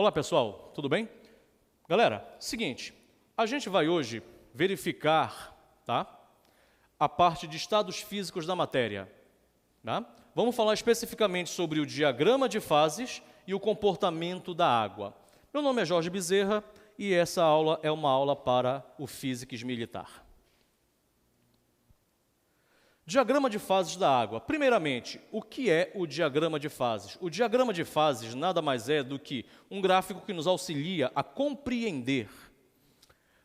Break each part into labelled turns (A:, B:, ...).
A: Olá pessoal, tudo bem? Galera, seguinte, a gente vai hoje verificar, tá, a parte de estados físicos da matéria. Tá? Vamos falar especificamente sobre o diagrama de fases e o comportamento da água. Meu nome é Jorge Bezerra e essa aula é uma aula para o Físics Militar. Diagrama de fases da água. Primeiramente, o que é o diagrama de fases? O diagrama de fases nada mais é do que um gráfico que nos auxilia a compreender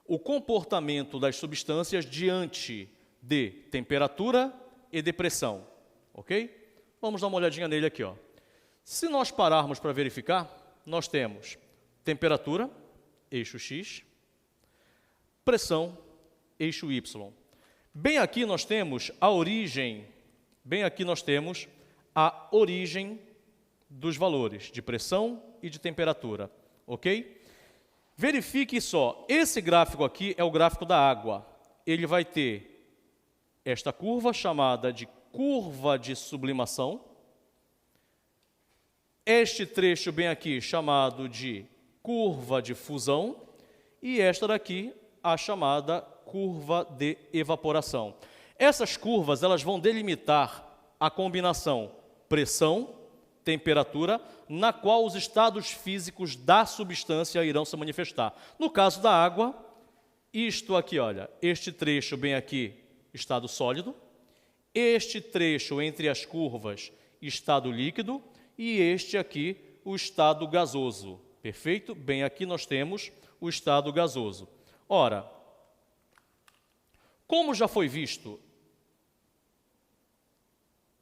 A: o comportamento das substâncias diante de temperatura e de pressão. Ok? Vamos dar uma olhadinha nele aqui, ó. Se nós pararmos para verificar, nós temos temperatura, eixo X, pressão, eixo Y. Bem aqui nós temos a origem, dos valores de pressão e de temperatura, ok? Verifique só, esse gráfico aqui é o gráfico da água. Ele vai ter esta curva chamada de curva de sublimação, este trecho bem aqui chamado de curva de fusão e esta daqui a chamada curva de evaporação. Essas curvas elas vão delimitar a combinação pressão, temperatura, na qual os estados físicos da substância irão se manifestar. No caso da água, isto aqui, olha, este trecho bem aqui, estado sólido, este trecho entre as curvas, estado líquido, e este aqui, o estado gasoso. Perfeito? Bem, aqui nós temos o estado gasoso. Ora, como já foi visto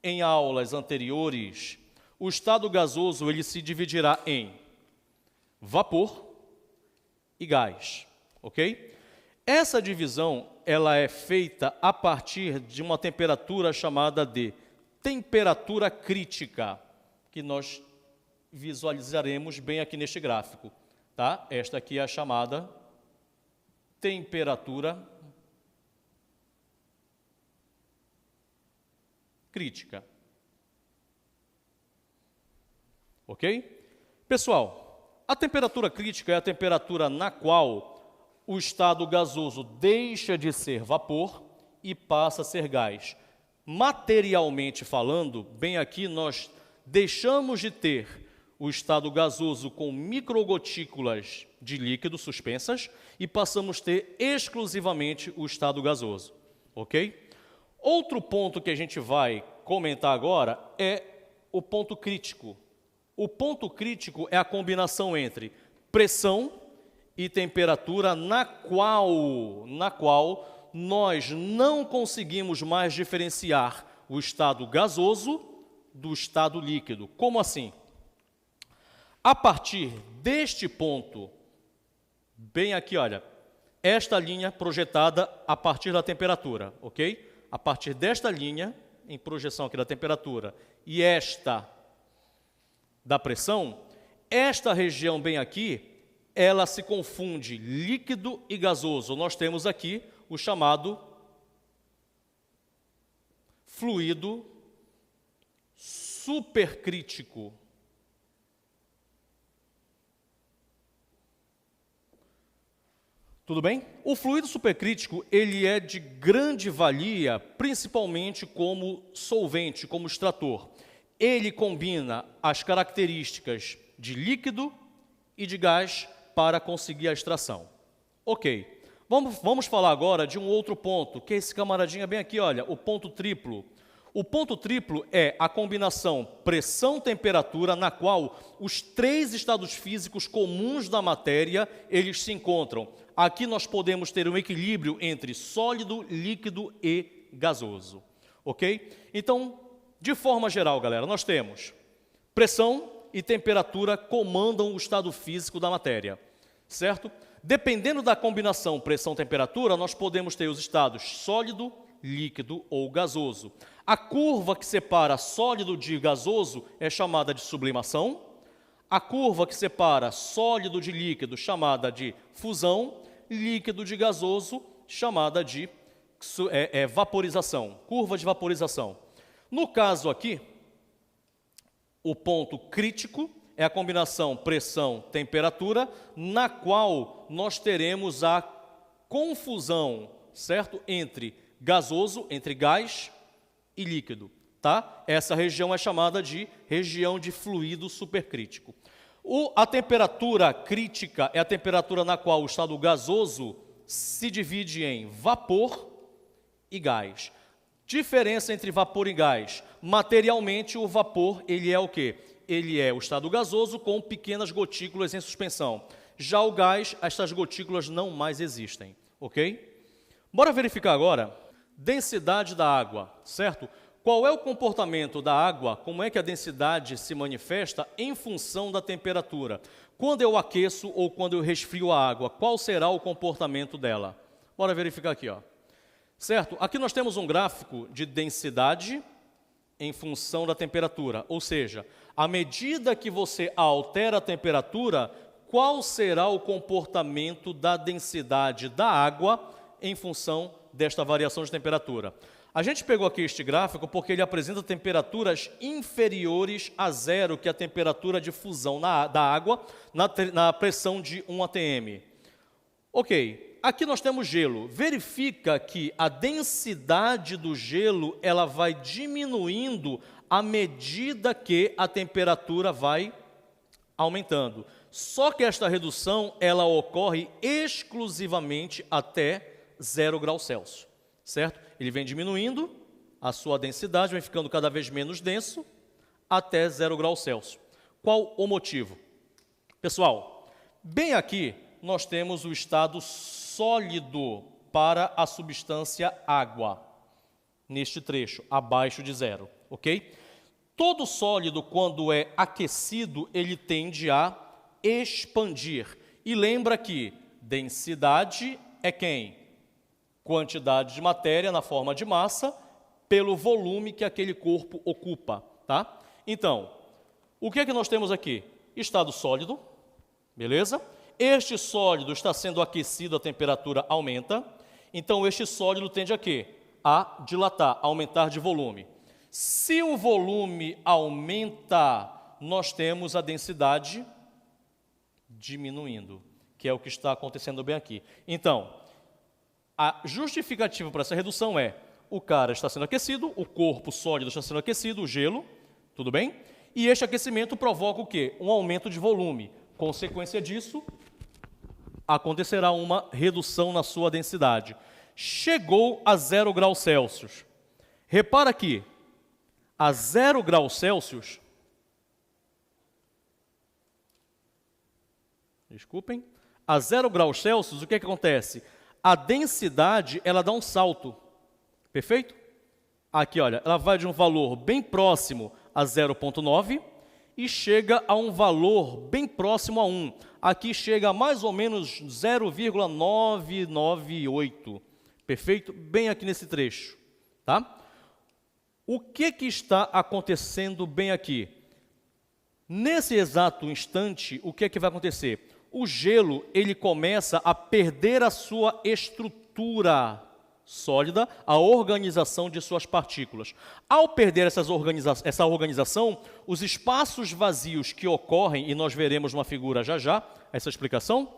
A: em aulas anteriores, o estado gasoso ele se dividirá em vapor e gás, ok? Essa divisão ela é feita a partir de uma temperatura chamada de temperatura crítica, que nós visualizaremos bem aqui neste gráfico, tá? Esta aqui é a chamada temperatura crítica. Ok? Pessoal, a temperatura crítica é a temperatura na qual o estado gasoso deixa de ser vapor e passa a ser gás. Materialmente falando, bem aqui nós deixamos de ter o estado gasoso com microgotículas de líquido suspensas e passamos a ter exclusivamente o estado gasoso. Ok? Outro ponto que a gente vai comentar agora é o ponto crítico. O ponto crítico é a combinação entre pressão e temperatura na qual nós não conseguimos mais diferenciar o estado gasoso do estado líquido. Como assim? A partir deste ponto, bem aqui, olha, esta linha projetada a partir da temperatura, ok? A partir desta linha, em projeção aqui da temperatura, e esta da pressão, esta região bem aqui, ela se confunde líquido e gasoso. Nós temos aqui o chamado fluido supercrítico. Tudo bem? O fluido supercrítico, ele é de grande valia, principalmente como solvente, como extrator. Ele combina as características de líquido e de gás para conseguir a extração. Ok. Vamos falar agora de um outro ponto, que é esse camaradinha bem aqui, olha, o ponto triplo. O ponto triplo é a combinação pressão-temperatura na qual os três estados físicos comuns da matéria, eles se encontram. Aqui nós podemos ter um equilíbrio entre sólido, líquido e gasoso. Ok? Então, de forma geral, galera, nós temos pressão e temperatura comandam o estado físico da matéria. Certo? Dependendo da combinação pressão-temperatura, nós podemos ter os estados sólido, líquido ou gasoso. A curva que separa sólido de gasoso é chamada de sublimação. A curva que separa sólido de líquido chamada de fusão. Líquido de gasoso chamada de vaporização, curva de vaporização. No caso aqui, o ponto crítico é a combinação pressão-temperatura, na qual nós teremos a confusão, certo? Entre gasoso, entre gás e líquido, tá? Essa região é chamada de região de fluido supercrítico. A temperatura crítica é a temperatura na qual o estado gasoso se divide em vapor e gás. Diferença entre vapor e gás. Materialmente, o vapor, ele é o quê? Ele é o estado gasoso com pequenas gotículas em suspensão. Já o gás, estas gotículas não mais existem, ok? Bora verificar agora densidade da água, certo? Qual é o comportamento da água? Como é que a densidade se manifesta em função da temperatura? Quando eu aqueço ou quando eu resfrio a água, qual será o comportamento dela? Bora verificar aqui, ó. Certo? Aqui nós temos um gráfico de densidade em função da temperatura, ou seja, à medida que você altera a temperatura, qual será o comportamento da densidade da água em função desta variação de temperatura? A gente pegou aqui este gráfico porque ele apresenta temperaturas inferiores a zero, que é a temperatura de fusão da água na pressão de 1 atm. Ok, aqui nós temos gelo. Verifica que a densidade do gelo ela vai diminuindo à medida que a temperatura vai aumentando. Só que esta redução ela ocorre exclusivamente até 0 graus Celsius, certo? Ele vem diminuindo, a sua densidade vai ficando cada vez menos denso, até 0 graus Celsius. Qual o motivo? Pessoal, bem aqui nós temos o estado sólido para a substância água, neste trecho, abaixo de zero, ok? Todo sólido, quando é aquecido, ele tende a expandir. E lembra que densidade é quem? Quantidade de matéria na forma de massa pelo volume que aquele corpo ocupa, tá? Então, o que é que nós temos aqui? Estado sólido, beleza? Este sólido está sendo aquecido, a temperatura aumenta, então este sólido tende a quê? A dilatar, a aumentar de volume. Se o volume aumenta, nós temos a densidade diminuindo, que é o que está acontecendo bem aqui. Então, a justificativa para essa redução é: o cara está sendo aquecido, o corpo sólido está sendo aquecido, o gelo, tudo bem? E este aquecimento provoca o quê? Um aumento de volume. Consequência disso, acontecerá uma redução na sua densidade. Chegou a 0 graus Celsius. Repara aqui, a 0 graus Celsius, desculpem, a 0 graus Celsius, o que é que acontece? A densidade, ela dá um salto, perfeito? Aqui, olha, ela vai de um valor bem próximo a 0,9 e chega a um valor bem próximo a 1. Aqui chega a mais ou menos 0,998, perfeito? Bem aqui nesse trecho, tá? O que está acontecendo bem aqui? Nesse exato instante, o que é que vai acontecer? O gelo, ele começa a perder a sua estrutura sólida, a organização de suas partículas. Ao perder essa organização, os espaços vazios que ocorrem, e nós veremos numa figura já já, essa explicação,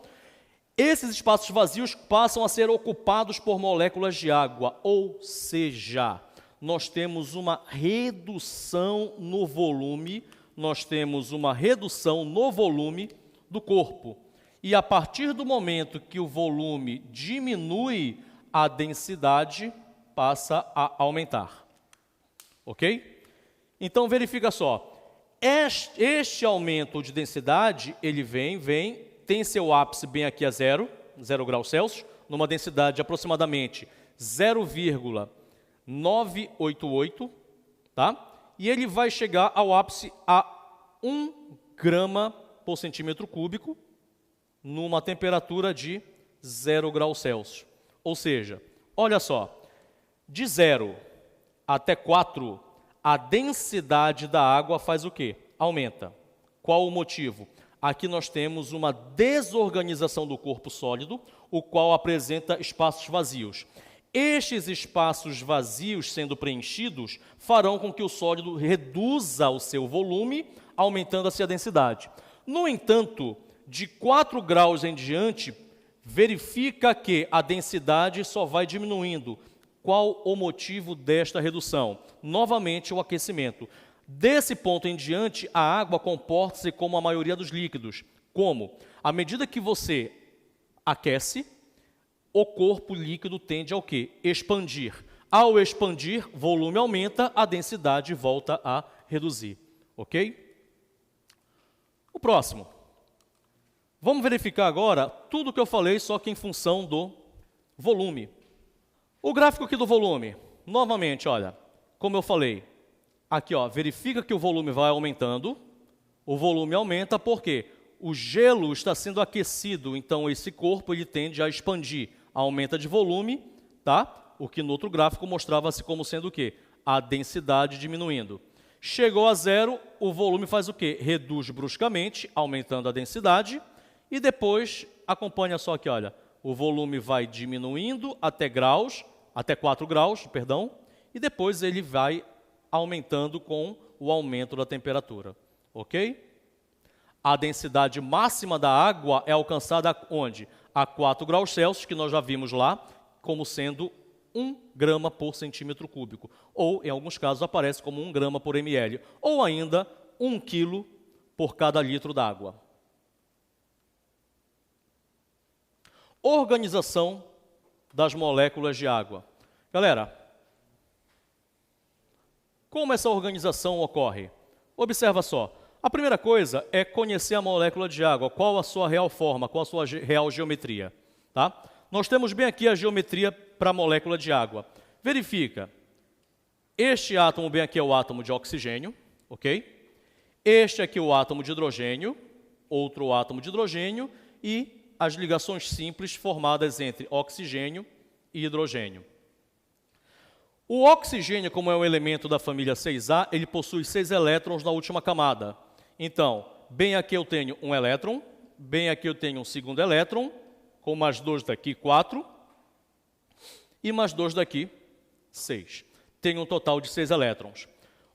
A: esses espaços vazios passam a ser ocupados por moléculas de água, ou seja, nós temos uma redução no volume, do corpo. E a partir do momento que o volume diminui, a densidade passa a aumentar. Ok? Então, verifica só. Este aumento de densidade, ele tem seu ápice bem aqui a 0 graus Celsius, numa densidade de aproximadamente 0,988, tá? E ele vai chegar ao ápice a 1 grama por centímetro cúbico, numa temperatura de 0 graus Celsius. Ou seja, olha só, de 0 até 4, a densidade da água faz o quê? Aumenta. Qual o motivo? Aqui nós temos uma desorganização do corpo sólido, o qual apresenta espaços vazios. Estes espaços vazios sendo preenchidos farão com que o sólido reduza o seu volume aumentando-se a densidade. No entanto, de 4 graus em diante, verifica que a densidade só vai diminuindo. Qual o motivo desta redução? Novamente, o aquecimento. Desse ponto em diante, a água comporta-se como a maioria dos líquidos. Como? À medida que você aquece, o corpo líquido tende ao quê? Expandir. Ao expandir, volume aumenta, a densidade volta a reduzir. Ok? O próximo. Vamos verificar agora tudo o que eu falei, só que em função do volume. O gráfico aqui do volume, novamente, olha, como eu falei, aqui, ó, verifica que o volume vai aumentando, o volume aumenta porque o gelo está sendo aquecido, então esse corpo ele tende a expandir, aumenta de volume, tá? O que no outro gráfico mostrava-se como sendo o quê? A densidade diminuindo. Chegou a zero, o volume faz o quê? Reduz bruscamente, aumentando a densidade, e depois, acompanha só aqui, olha, o volume vai diminuindo até 4 graus, perdão, e depois ele vai aumentando com o aumento da temperatura, ok? A densidade máxima da água é alcançada onde? A 4 graus Celsius, que nós já vimos lá, como sendo 1 grama por centímetro cúbico, ou em alguns casos aparece como 1 grama por ml, ou ainda 1 quilo por cada litro d'água. Organização das moléculas de água. Galera, como essa organização ocorre? Observa só. A primeira coisa é conhecer a molécula de água, qual a sua real forma, qual a sua real geometria. Tá? Nós temos bem aqui a geometria para a molécula de água. Verifica. Este átomo bem aqui é o átomo de oxigênio, ok? Este aqui é o átomo de hidrogênio, outro átomo de hidrogênio e as ligações simples formadas entre oxigênio e hidrogênio. O oxigênio, como é um elemento da família 6A, ele possui 6 elétrons na última camada. Então, bem aqui eu tenho um elétron, bem aqui eu tenho um segundo elétron, com mais 2 daqui, 4, e mais 2 daqui, 6. Tenho um total de 6 elétrons.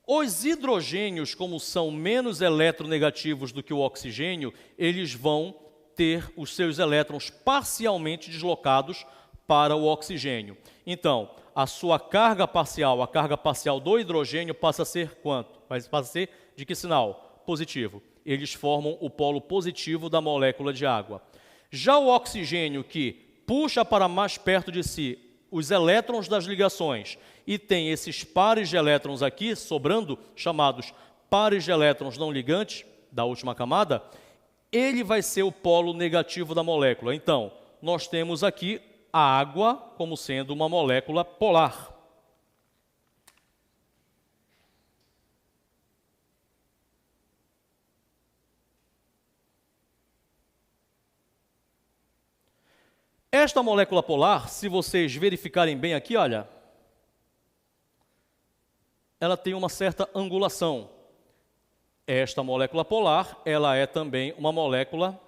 A: Os hidrogênios, como são menos eletronegativos do que o oxigênio, eles vão ter os seus elétrons parcialmente deslocados para o oxigênio. Então, a sua carga parcial, a carga parcial do hidrogênio passa a ser quanto? Passa a ser de que sinal? Positivo. Eles formam o polo positivo da molécula de água. Já o oxigênio, que puxa para mais perto de si os elétrons das ligações e tem esses pares de elétrons aqui sobrando, chamados pares de elétrons não ligantes, da última camada, ele vai ser o polo negativo da molécula. Então, nós temos aqui a água como sendo uma molécula polar. Esta molécula polar, se vocês verificarem bem aqui, olha, ela tem uma certa angulação. Esta molécula polar, ela é também uma molécula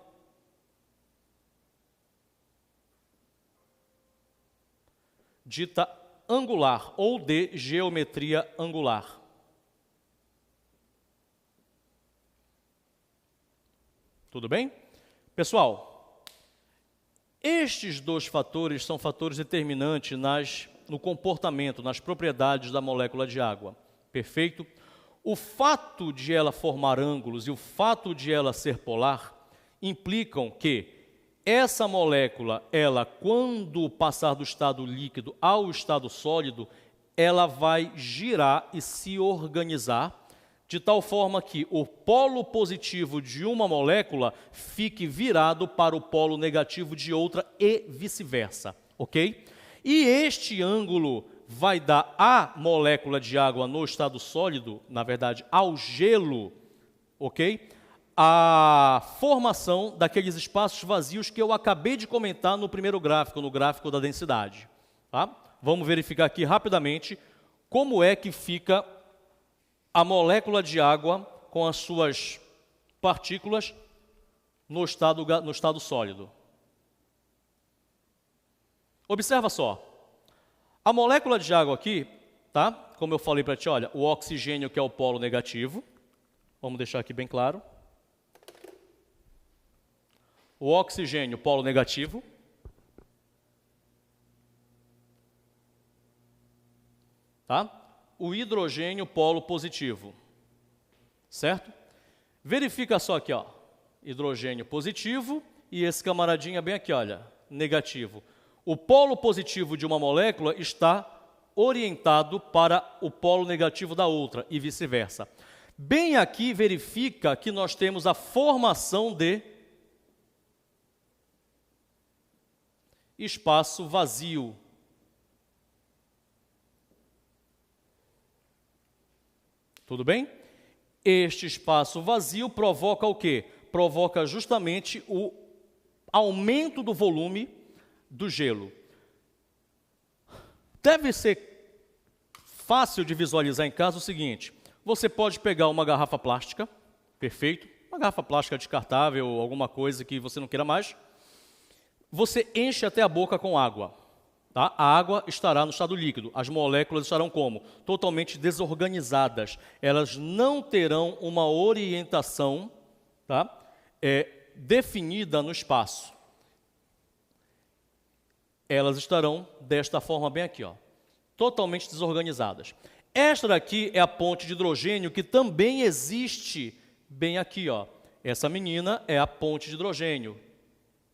A: dita angular ou de geometria angular. Tudo bem? Pessoal, estes dois fatores são fatores determinantes no comportamento, nas propriedades da molécula de água. Perfeito? O fato de ela formar ângulos e o fato de ela ser polar implicam que essa molécula, ela, quando passar do estado líquido ao estado sólido, ela vai girar e se organizar de tal forma que o polo positivo de uma molécula fique virado para o polo negativo de outra e vice-versa, ok? E este ângulo vai dar à molécula de água no estado sólido, na verdade, ao gelo, ok? A formação daqueles espaços vazios que eu acabei de comentar no primeiro gráfico, no gráfico da densidade. Tá? Vamos verificar aqui rapidamente como é que fica a molécula de água com as suas partículas no estado sólido. Observa só. A molécula de água aqui, tá? Como eu falei para ti, olha, o oxigênio que é o polo negativo, Vamos deixar aqui bem claro. O oxigênio, polo negativo. Tá? O hidrogênio, polo positivo. Certo? Verifica só aqui, ó. Hidrogênio positivo e esse camaradinha bem aqui, olha, negativo. O polo positivo de uma molécula está orientado para o polo negativo da outra e vice-versa. Bem aqui verifica que nós temos a formação de espaço vazio. Tudo bem? Este espaço vazio provoca o quê? Provoca justamente o aumento do volume do gelo. Deve ser fácil de visualizar em casa o seguinte: você pode pegar uma garrafa plástica, perfeito, uma garrafa plástica descartável ou alguma coisa que você não queira mais, você enche até a boca com água. Tá? A água estará no estado líquido, as moléculas estarão como? Totalmente desorganizadas, elas não terão uma orientação, tá? Definida no espaço. Elas estarão desta forma bem aqui, ó, totalmente desorganizadas. Esta daqui é a ponte de hidrogênio que também existe bem aqui, ó. Essa menina é a ponte de hidrogênio,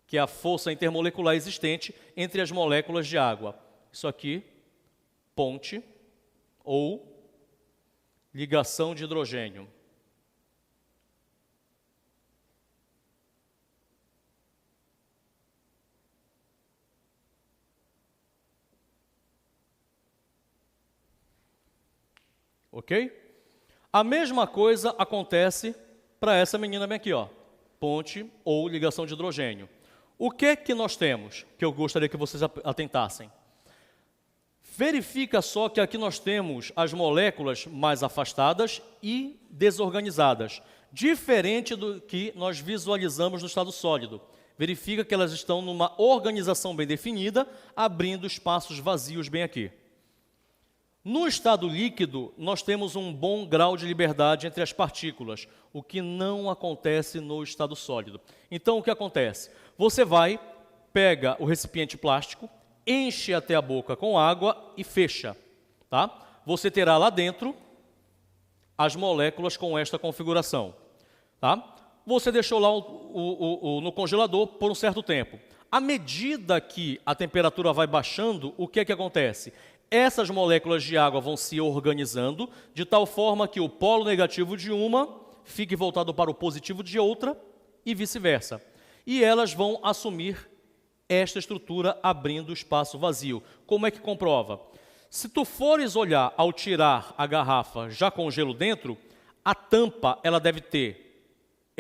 A: que é a força intermolecular existente entre as moléculas de água. Isso aqui, ponte ou ligação de hidrogênio. Ok? A mesma coisa acontece para essa menina bem aqui, ó, ponte ou ligação de hidrogênio. O que nós temos, que eu gostaria que vocês atentassem? Verifica só que aqui nós temos as moléculas mais afastadas e desorganizadas, diferente do que nós visualizamos no estado sólido. Verifica que elas estão numa organização bem definida, abrindo espaços vazios bem aqui. No estado líquido, nós temos um bom grau de liberdade entre as partículas, o que não acontece no estado sólido. Então, o que acontece? Você vai, pega o recipiente plástico, enche até a boca com água e fecha. Tá? Você terá lá dentro as moléculas com esta configuração. Tá? Você deixou lá no congelador por um certo tempo. À medida que a temperatura vai baixando, o que acontece? Essas moléculas de água vão se organizando de tal forma que o polo negativo de uma fique voltado para o positivo de outra e vice-versa. E elas vão assumir esta estrutura abrindo espaço vazio. Como é que comprova? Se tu fores olhar ao tirar a garrafa já com gelo dentro, a tampa ela deve ter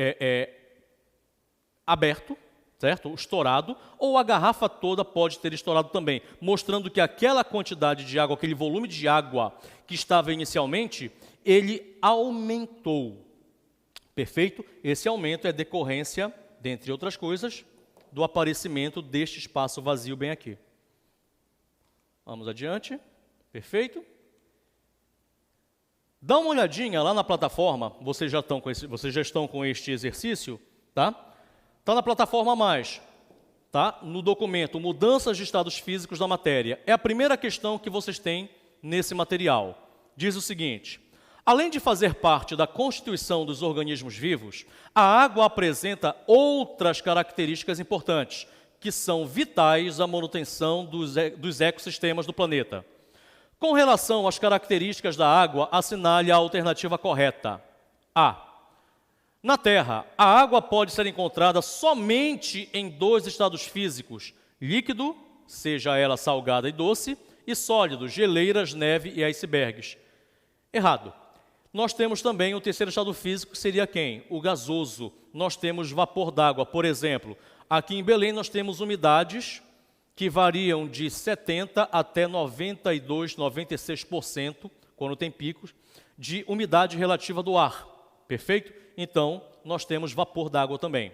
A: aberto, certo? Estourado, ou a garrafa toda pode ter estourado também, mostrando que aquela quantidade de água, aquele volume de água que estava inicialmente, ele aumentou. Perfeito? Esse aumento é decorrência, dentre outras coisas, do aparecimento deste espaço vazio bem aqui. Vamos adiante. Perfeito? Dá uma olhadinha lá na plataforma, vocês já estão com este exercício, tá? Está na plataforma mais, tá? No documento Mudanças de Estados Físicos da Matéria. É a primeira questão que vocês têm nesse material. Diz o seguinte: além de fazer parte da constituição dos organismos vivos, a água apresenta outras características importantes, que são vitais à manutenção dos ecossistemas do planeta. Com relação às características da água, assinale a alternativa correta. A. Na Terra, a água pode ser encontrada somente em dois estados físicos: líquido, seja ela salgada e doce, e sólido, geleiras, neve e icebergs. Errado. Nós temos também o terceiro estado físico, que seria quem? O gasoso. Nós temos vapor d'água, por exemplo. Aqui em Belém nós temos umidades que variam de 70% até 92%, 96%, quando tem picos, de umidade relativa do ar. Perfeito? Então, nós temos vapor d'água também.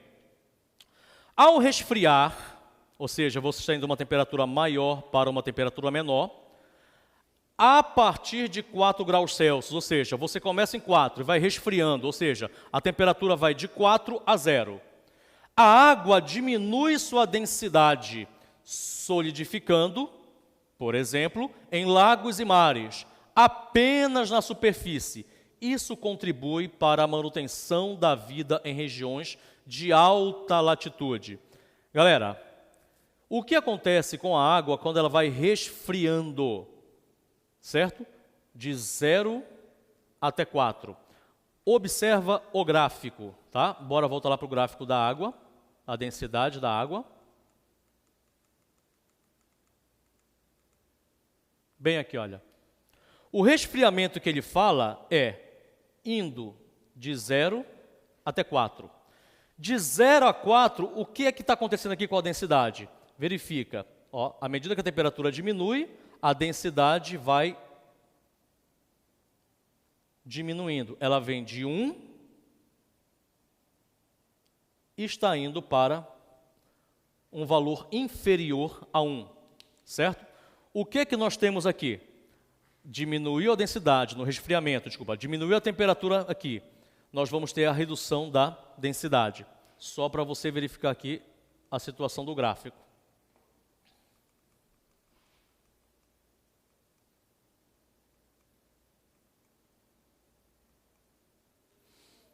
A: Ao resfriar, ou seja, você está indo de uma temperatura maior para uma temperatura menor, A partir de 4 graus Celsius, ou seja, você começa em 4 e vai resfriando, ou seja, a temperatura vai de 4 a 0. A água diminui sua densidade, solidificando, por exemplo, em lagos e mares, apenas na superfície. Isso contribui para a manutenção da vida em regiões de alta latitude. Galera, o que acontece com a água quando ela vai resfriando? Certo? De 0 até 4. Observa o gráfico, tá? Bora voltar lá para o gráfico da água, a densidade da água. Bem aqui, olha. O resfriamento que ele fala é indo de 0 até 4. De 0 a 4, o que é que está acontecendo aqui com a densidade? Verifica, ó, à medida que a temperatura diminui, a densidade vai diminuindo. Ela vem de 1 e está indo para um valor inferior a 1, certo? O que é que nós temos aqui? Diminuiu a densidade no resfriamento, diminuiu a temperatura aqui. Nós vamos ter a redução da densidade. Só para você verificar aqui a situação do gráfico.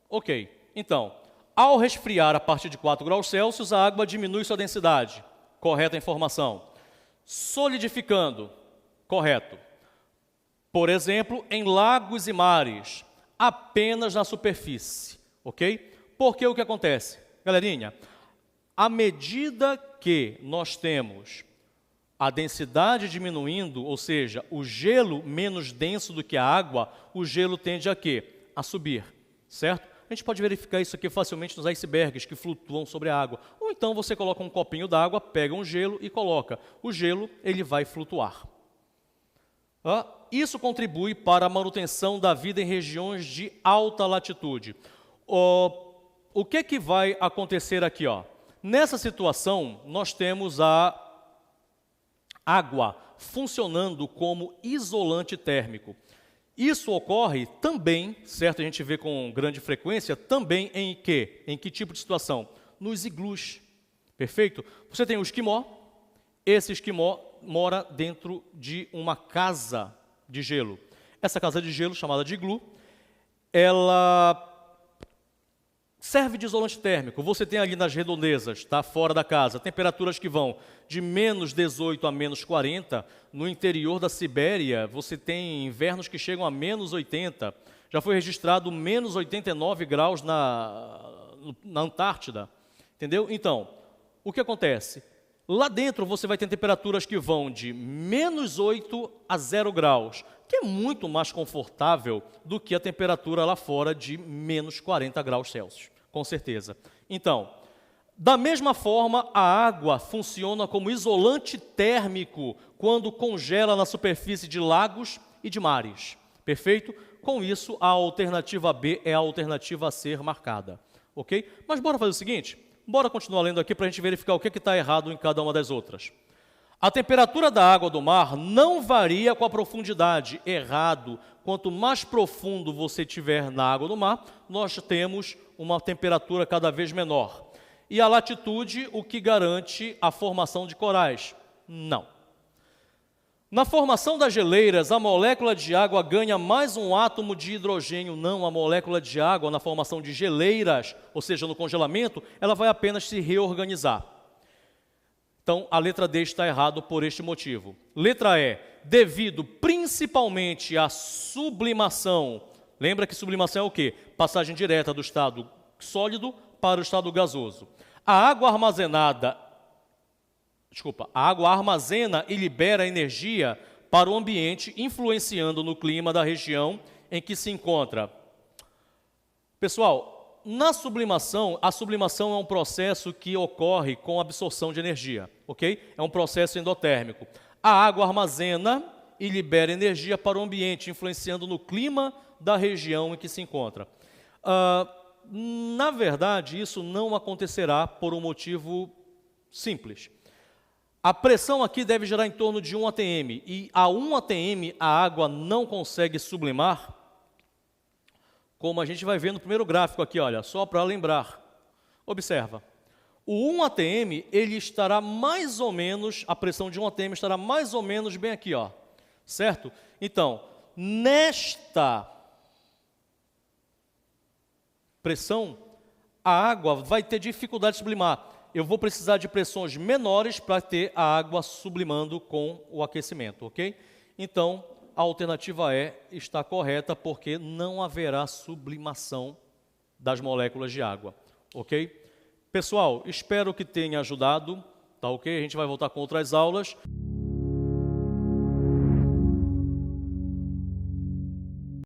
A: Ok, então, ao resfriar a partir de 4 graus Celsius, a água diminui sua densidade. Correta a informação. Solidificando. Correto. Por exemplo, em lagos e mares, apenas na superfície. Ok? Porque o que acontece? Galerinha, à medida que nós temos a densidade diminuindo, ou seja, o gelo menos denso do que a água, o gelo tende a quê? A subir, certo? A gente pode verificar isso aqui facilmente nos icebergs que flutuam sobre a água. Ou então você coloca um copinho d'água, pega um gelo e coloca. O gelo, ele vai flutuar. Isso contribui para a manutenção da vida em regiões de alta latitude. O que vai acontecer aqui? Nessa situação, nós temos a água funcionando como isolante térmico. Isso ocorre também, certo? A gente vê com grande frequência, também em quê? Em que tipo de situação? Nos iglus, perfeito? Você tem o esquimó, esse esquimó mora dentro de uma casa de gelo. Essa casa de gelo, chamada de iglu, ela serve de isolante térmico. Você tem ali nas redondezas, tá? Fora da casa, temperaturas que vão de menos 18 a menos 40. No interior da Sibéria, você tem invernos que chegam a menos 80. Já foi registrado menos 89 graus na Antártida. Entendeu? Então, o que acontece? Lá dentro você vai ter temperaturas que vão de menos 8 a 0 graus, que é muito mais confortável do que a temperatura lá fora de menos 40 graus Celsius, com certeza. Então, da mesma forma, a água funciona como isolante térmico quando congela na superfície de lagos e de mares. Perfeito? Com isso, a alternativa B é a alternativa a ser marcada. Ok? Mas bora fazer o seguinte? Bora continuar lendo aqui para a gente verificar o que está errado em cada uma das outras. A temperatura da água do mar não varia com a profundidade. Errado. Quanto mais profundo você tiver na água do mar, nós temos uma temperatura cada vez menor. E a latitude, o que garante a formação de corais? Não. Na formação das geleiras, a molécula de água ganha mais um átomo de hidrogênio. Não, a molécula de água, na formação de geleiras, ou seja, no congelamento, ela vai apenas se reorganizar. Então, a letra D está errado por este motivo. Letra E, devido principalmente à sublimação. Lembra que sublimação é o quê? Passagem direta do estado sólido para o estado gasoso. A água armazena e libera energia para o ambiente, influenciando no clima da região em que se encontra. Pessoal, na sublimação, a sublimação é um processo que ocorre com absorção de energia, ok? É um processo endotérmico. A água armazena e libera energia para o ambiente, influenciando no clima da região em que se encontra. Na verdade, isso não acontecerá por um motivo simples. A pressão aqui deve gerar em torno de 1 atm, e a 1 atm a água não consegue sublimar, como a gente vai ver no primeiro gráfico aqui, olha, só para lembrar. Observa, o 1 atm, ele estará mais ou menos, a pressão de 1 atm estará mais ou menos bem aqui, ó, certo? Então, nesta pressão, a água vai ter dificuldade de sublimar. Eu vou precisar de pressões menores para ter a água sublimando com o aquecimento, ok? Então, a alternativa E está correta, porque não haverá sublimação das moléculas de água, ok? Pessoal, espero que tenha ajudado, tá ok? A gente vai voltar com outras aulas.